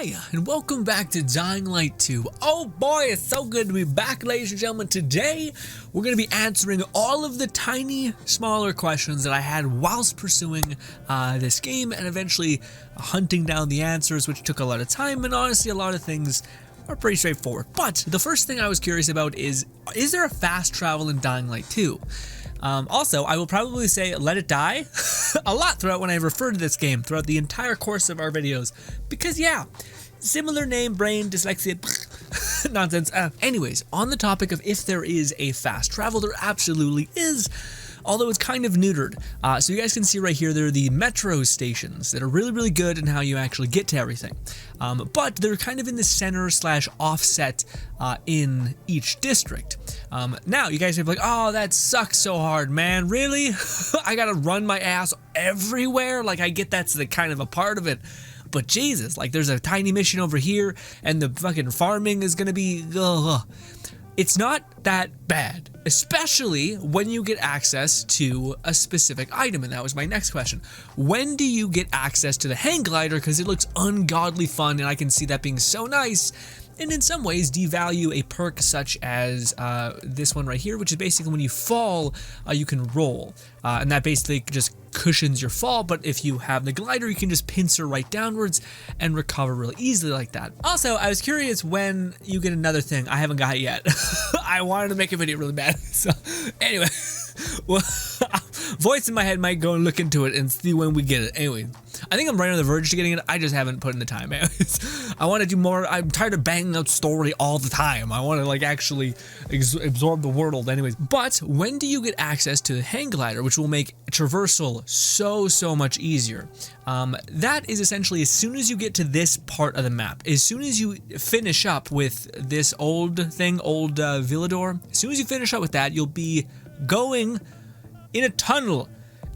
Hi, and welcome back to Dying Light 2. Oh boy, it's so good to be back, ladies and gentlemen. Today, we're going to be answering all of the tiny, smaller questions that I had whilst pursuing this game, and eventually hunting down the answers, which took a lot of time, and honestly, a lot of things are pretty straightforward. But the first thing I was curious about is there a fast travel in Dying Light 2? Also, I will probably say let it die a lot throughout when I refer to this game throughout the entire course of our videos, because yeah, similar name, brain, dyslexia, nonsense. Anyways, on the topic of if there is a fast travel, there absolutely is, although it's kind of neutered. So you guys can see right here, there are the metro stations that are really good in how you actually get to everything. But they're kind of in the center / offset in each district. Now you guys are like, oh, that sucks so hard, man. Really? I gotta run my ass everywhere? Like, I get that's the kind of a part of it. But Jesus, like there's a tiny mission over here and the fucking farming is gonna be, It's not that bad, especially when you get access to a specific item, and that was my next question. When do you get access to the hang glider? Because it looks ungodly fun, and I can see that being so nice, and in some ways devalue a perk such as this one right here, which is basically when you fall, you can roll, and that basically just cushions your fall. But if you have the glider, you can just pincer right downwards and recover really easily like that. Also, I was curious when you get another thing. I haven't got it yet. I wanted to make a video really bad. So anyway, well, voice in my head might go and look into it and see when we get it. Anyway, I think I'm right on the verge to getting it. I just haven't put in the time. Anyways, I want to do more. I'm tired of banging out story all the time. I want to like actually absorb the world. Anyways, but when do you get access to the hang glider, which will make traversal so much easier? That is essentially as soon as you get to this part of the map, as soon as you finish up with this old Villador, as soon as you finish up with that, you'll be going in a tunnel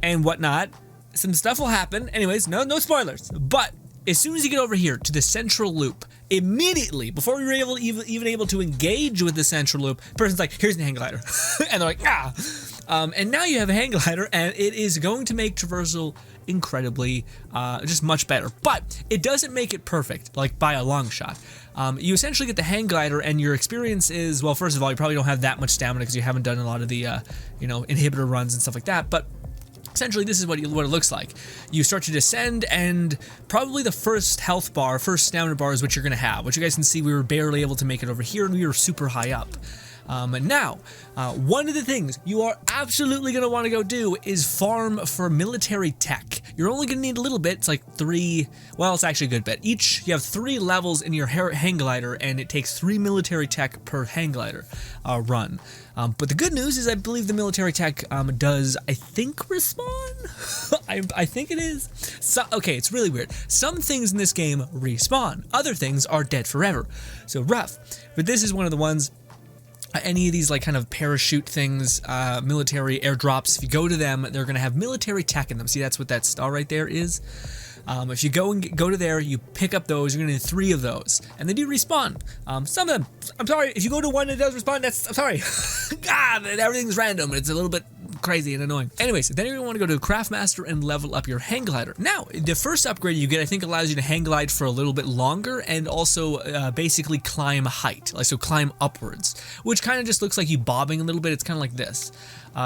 and whatnot. Some stuff will happen. Anyways, no spoilers. But as soon as you get over here to the central loop, immediately before we were even able to engage with the central loop, person's like, here's the hang glider. And they're like, ah. And now you have a hang glider, and it is going to make traversal incredibly, just much better. But it doesn't make it perfect, like by a long shot. You essentially get the hang glider, and your experience is, well, first of all, you probably don't have that much stamina because you haven't done a lot of the, inhibitor runs and stuff like that. But essentially, this is what it looks like. You start to descend, and probably the first health bar, first stamina bar is what you're going to have. Which you guys can see, we were barely able to make it over here, and we were super high up. Now, one of the things you are absolutely going to want to go do is farm for military tech. You're only going to need a little bit. It's like 3, well, it's actually a good bit. You have 3 levels in your hang glider, and it takes 3 military tech per hang glider run. But the good news is I believe the military tech does, I think, respawn? I think it is. So, okay, it's really weird. Some things in this game respawn. Other things are dead forever. So rough. But this is one of the ones. Any of these like kind of parachute things, military airdrops, if you go to them, they're going to have military tech in them. See, that's what that star right there is. If you go to there, you pick up those, you're going to need 3 of those, and they do respawn. Some of them, I'm sorry, if you go to one that does respawn, I'm sorry. God, everything's random, it's a little bit crazy and annoying. Anyways, then you're going to want to go to Craftmaster and level up your hang glider. Now, the first upgrade you get, I think, allows you to hang glide for a little bit longer, and also basically climb height, so climb upwards, which kind of just looks like you bobbing a little bit. It's kind of like this.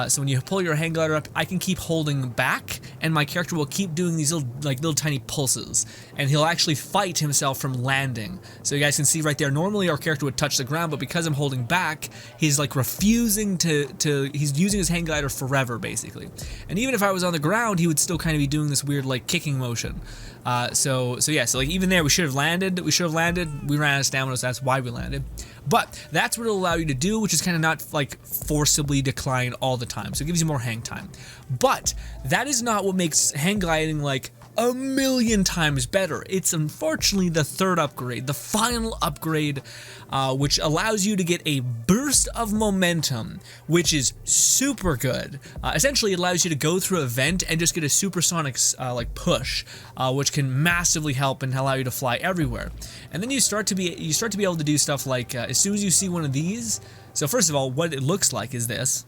So when you pull your hang glider up, I can keep holding back, and my character will keep doing these little tiny pulses, and he'll actually fight himself from landing. So you guys can see right there, normally our character would touch the ground, but because I'm holding back, he's like refusing he's using his hang glider forever, basically. And even if I was on the ground, he would still kind of be doing this weird like kicking motion. So like even there, we should have landed, we ran out of stamina, so that's why we landed. But that's what it'll allow you to do, which is kind of not like forcibly decline all the time. So it gives you more hang time. But that is not what makes hang gliding like a million times better. It's unfortunately the 3rd upgrade, the final upgrade, which allows you to get a burst of momentum, which is super good. Essentially, it allows you to go through a vent and just get a supersonic like push, which can massively help and allow you to fly everywhere. And then you start to be able to do stuff like as soon as you see one of these. So first of all, what it looks like is this.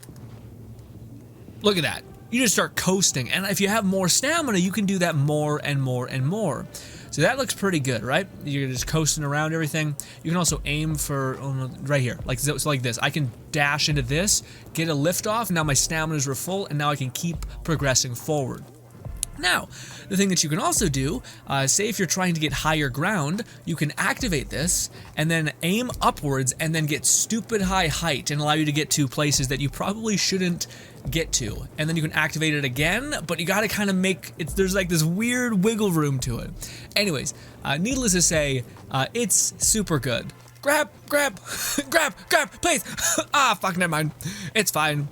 Look at that. You just start coasting, and if you have more stamina, you can do that more and more and more. So that looks pretty good, right? You're just coasting around everything. You can also aim for right here, like so like this. I can dash into this, get a lift off. Now my stamina's full, and now I can keep progressing forward. Now, the thing that you can also do, say if you're trying to get higher ground, you can activate this and then aim upwards and then get stupid high height and allow you to get to places that you probably shouldn't get to. And then you can activate it again, but you gotta kind of make it, there's like this weird wiggle room to it. Anyways, needless to say, it's super good. Grab, please. Fuck, never mind. It's fine.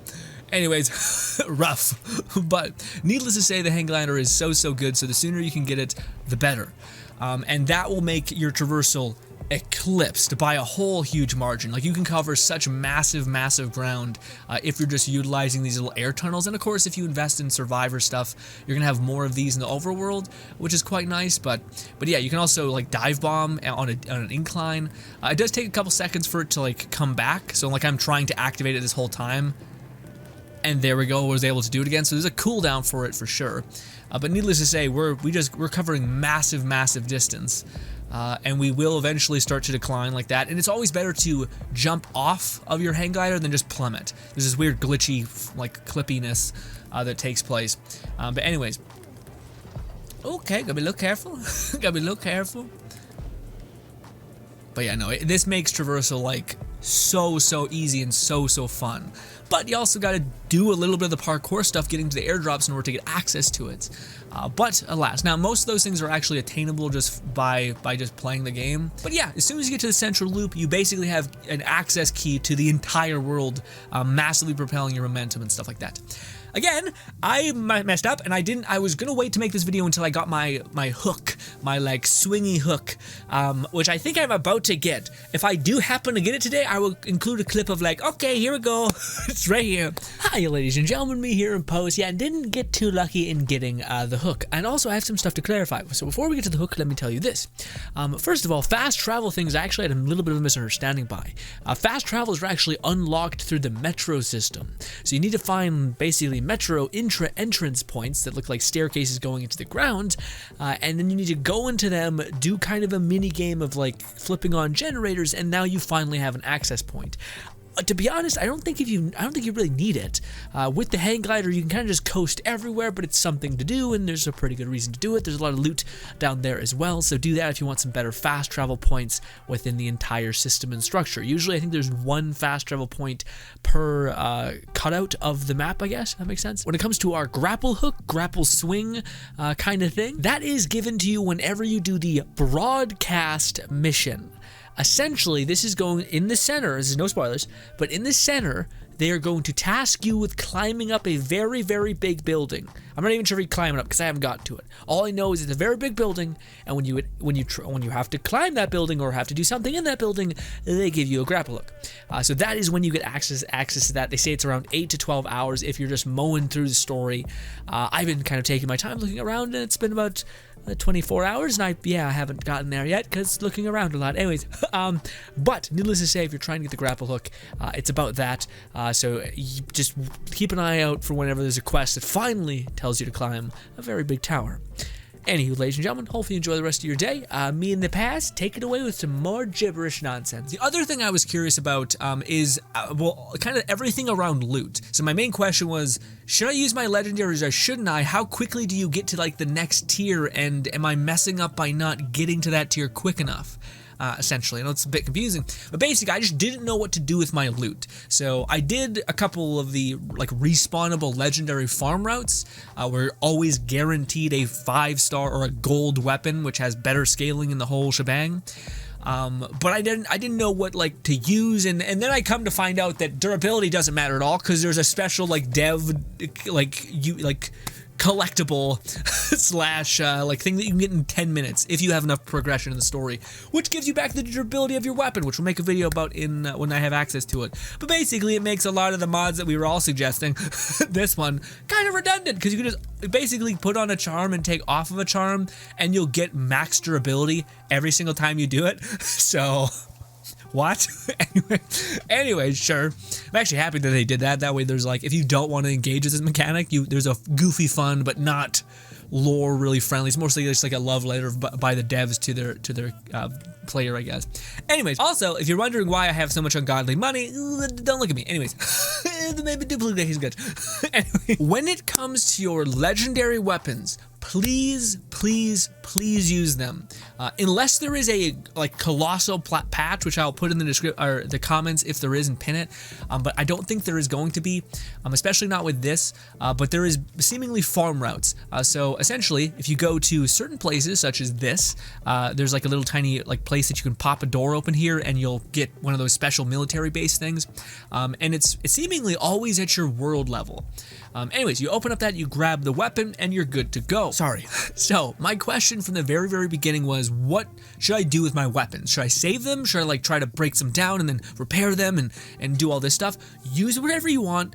Anyways, rough, but needless to say, the hang glider is so good, so the sooner you can get it, the better. And that will make your traversal eclipsed by a whole huge margin. Like, you can cover such massive ground if you're just utilizing these little air tunnels. And of course, if you invest in survivor stuff, you're gonna have more of these in the overworld, which is quite nice. But yeah, you can also like dive bomb on an incline. It does take a couple seconds for it to like come back, so like I'm trying to activate it this whole time. And there we go, was able to do it again. So there's a cooldown for it for sure. But needless to say, we're covering massive distance, and we will eventually start to decline like that. And it's always better to jump off of your hang glider than just plummet. There's this weird glitchy like clippiness that takes place. But anyways, okay, gotta be a little careful. Gotta be a little careful. But yeah, no, this makes traversal like so easy and so fun. But you also got to do a little bit of the parkour stuff getting to the airdrops in order to get access to it. But alas, now most of those things are actually attainable just by just playing the game. But yeah, as soon as you get to the central loop, you basically have an access key to the entire world, massively propelling your momentum and stuff like that. Again, I messed up, and I was gonna wait to make this video until I got my hook, my like swingy hook, which I think I'm about to get. If I do happen to get it today, I will include a clip of like, okay, here we go. It's right here. Hi, ladies and gentlemen, me here in post. Yeah, didn't get too lucky in getting the hook. And also, I have some stuff to clarify. So before we get to the hook, let me tell you this. First of all, fast travel things I actually had a little bit of a misunderstanding by. Fast travels are actually unlocked through the metro system. So you need to find basically metro entrance points that look like staircases going into the ground, and then you need to go into them, do kind of a mini game of like flipping on generators, and now you finally have an access point. To be honest, I don't think you really need it. With the hang glider, you can kind of just coast everywhere, but it's something to do, and there's a pretty good reason to do it. There's a lot of loot down there as well, so do that if you want some better fast travel points within the entire system and structure. Usually, I think there's one fast travel point per cutout of the map, I guess. That makes sense. When it comes to our grapple hook, grapple swing kind of thing, that is given to you whenever you do the broadcast mission. Essentially, this is going in the center, this is no spoilers, but in the center, they are going to task you with climbing up a very big building. I'm not even sure if you climb it up because I haven't gotten to it. All I know is it's a very big building, and when you have to climb that building or have to do something in that building, they give you a grapple hook. So that is when you get access to that. They say it's around 8 to 12 hours if you're just mowing through the story. I've been kind of taking my time looking around, and it's been about 24 hours, and I haven't gotten there yet because looking around a lot. Anyways, but needless to say, if you're trying to get the grapple hook, it's about that. So you just keep an eye out for whenever there's a quest that finally tells you to climb a very big tower. Anywho, ladies and gentlemen, hopefully you enjoy the rest of your day. Me in the past, take it away with some more gibberish nonsense. The other thing I was curious about is, well, kind of everything around loot. So my main question was, should I use my legendaries or shouldn't I? How quickly do you get to like the next tier, and am I messing up by not getting to that tier quick enough? Essentially. I know it's a bit confusing, but basically I just didn't know what to do with my loot. So I did a couple of the like respawnable legendary farm routes where you're always guaranteed a 5-star or a gold weapon, which has better scaling in the whole shebang. But I didn't know what like to use, and then I come to find out that durability doesn't matter at all because there's a special like collectible slash like thing that you can get in 10 minutes if you have enough progression in the story, which gives you back the durability of your weapon, which we'll make a video about in when I have access to it. But basically it makes a lot of the mods that we were all suggesting this one kind of redundant, because you can just basically put on a charm and take off of a charm and you'll get max durability every single time you do it. So what? Anyway, sure. I'm actually happy that they did that. That way there's like, if you don't want to engage with this mechanic, there's a goofy fun but not lore really friendly. It's mostly just like a love letter by the devs to their player, I guess. Anyways, also, if you're wondering why I have so much ungodly money, don't look at me. Anyways, maybe duplication good. Anyway, when it comes to your legendary weapons, please use them. Unless there is a colossal patch, which I'll put in the description or the comments if there is and pin it. But I don't think there is going to be, especially not with this. But there is seemingly farm routes. So essentially, if you go to certain places such as this, there's like a little tiny place that you can pop a door open here, and you'll get one of those special military base things. And it's seemingly always at your world level. Anyways, you open up that, you grab the weapon, and you're good to go. Sorry. So, my question from the very beginning was, what should I do with my weapons? Should I save them? Should I try to break them down and then repair them and do all this stuff? Use whatever you want.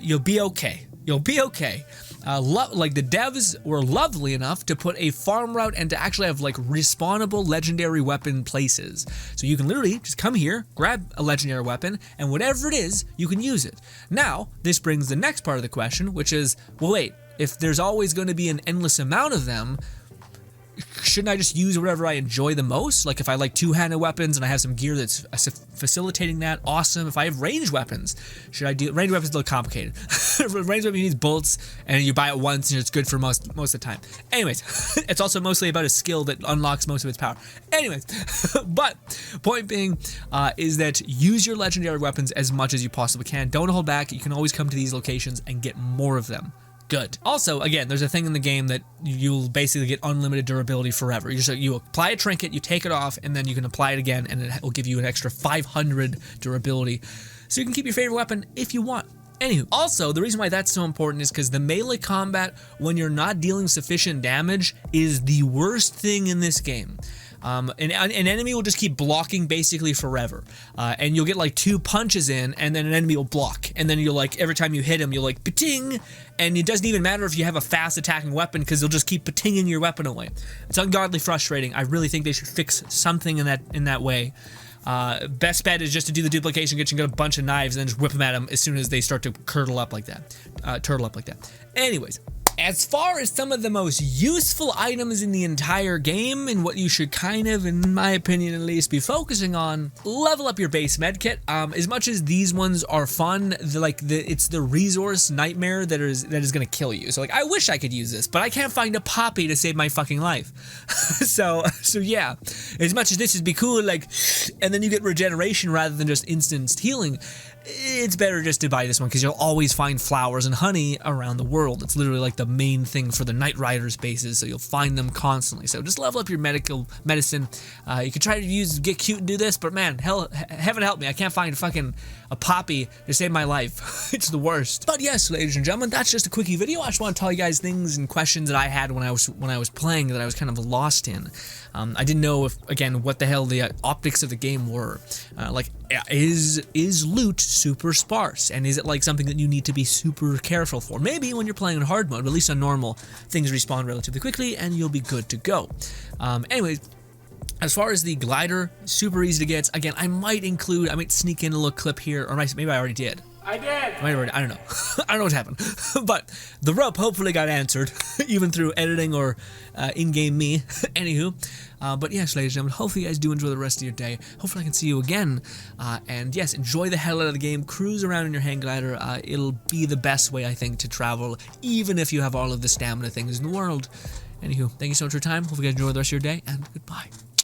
You'll be okay. You'll be okay. The devs were lovely enough to put a farm route and to actually have respawnable legendary weapon places. So you can literally just come here, grab a legendary weapon, and whatever it is, you can use it. Now, this brings the next part of the question, which is, well, wait, if there's always going to be an endless amount of them, shouldn't I just use whatever I enjoy the most? Like if I like two-handed weapons and I have some gear that's facilitating that, awesome. If I have ranged weapons, should I do ranged weapons? A little complicated. Ranged weapon, you need bolts, and you buy it once, and it's good for most of the time. Anyways, it's also mostly about a skill that unlocks most of its power. Anyways, but point being is that use your legendary weapons as much as you possibly can. Don't hold back. You can always come to these locations and get more of them. Good. Also, again, there's a thing in the game that you'll basically get unlimited durability forever. You apply a trinket, you take it off, and then you can apply it again, and it will give you an extra 500 durability. So you can keep your favorite weapon if you want. Anywho, also, the reason why that's so important is because the melee combat, when you're not dealing sufficient damage, is the worst thing in this game. An enemy will just keep blocking basically forever, and you'll get 2 punches in, and then an enemy will block, and then you'll every time you hit him, you'll ba-ting, and it doesn't even matter if you have a fast attacking weapon because they'll just keep ba-tinging your weapon away. It's ungodly frustrating. I really think they should fix something in that way. Best bet is just to do the duplication, get a bunch of knives, and then just whip them at them as soon as they start to turtle up like that. Anyways. As far as some of the most useful items in the entire game and what you should kind of, in my opinion at least, be focusing on, level up your base medkit. As much as these ones are fun, it's the resource nightmare that is gonna kill you. So I wish I could use this, but I can't find a poppy to save my fucking life. so yeah, as much as this would be cool, and then you get regeneration rather than just instant healing, it's better just to buy this one because you'll always find flowers and honey around the world. It's literally the main thing for the Knight Riders bases, so you'll find them constantly. So just level up your medicine. You can try to get cute and do this, but man, heaven help me, I can't find a poppy to save my life. It's the worst. But yes, ladies and gentlemen, that's just a quickie video. I just want to tell you guys things and questions that I had when I was playing that I was kind of lost in. I didn't know what the hell the optics of the game were. Is loot super sparse, and is it something that you need to be super careful for? Maybe when you're playing in hard mode, but at least on normal, things respawn relatively quickly, and you'll be good to go. Anyways, as far as the glider, super easy to get. Again, I might sneak in a little clip here, or maybe I already did. I did. I don't know. I don't know what happened. But the rope hopefully got answered, even through editing or in-game me. Anywho. But yes, ladies and gentlemen, hopefully you guys do enjoy the rest of your day. Hopefully I can see you again. And yes, enjoy the hell out of the game. Cruise around in your hang glider. It'll be the best way, I think, to travel, even if you have all of the stamina things in the world. Anywho, thank you so much for your time. Hope you guys enjoy the rest of your day, and goodbye.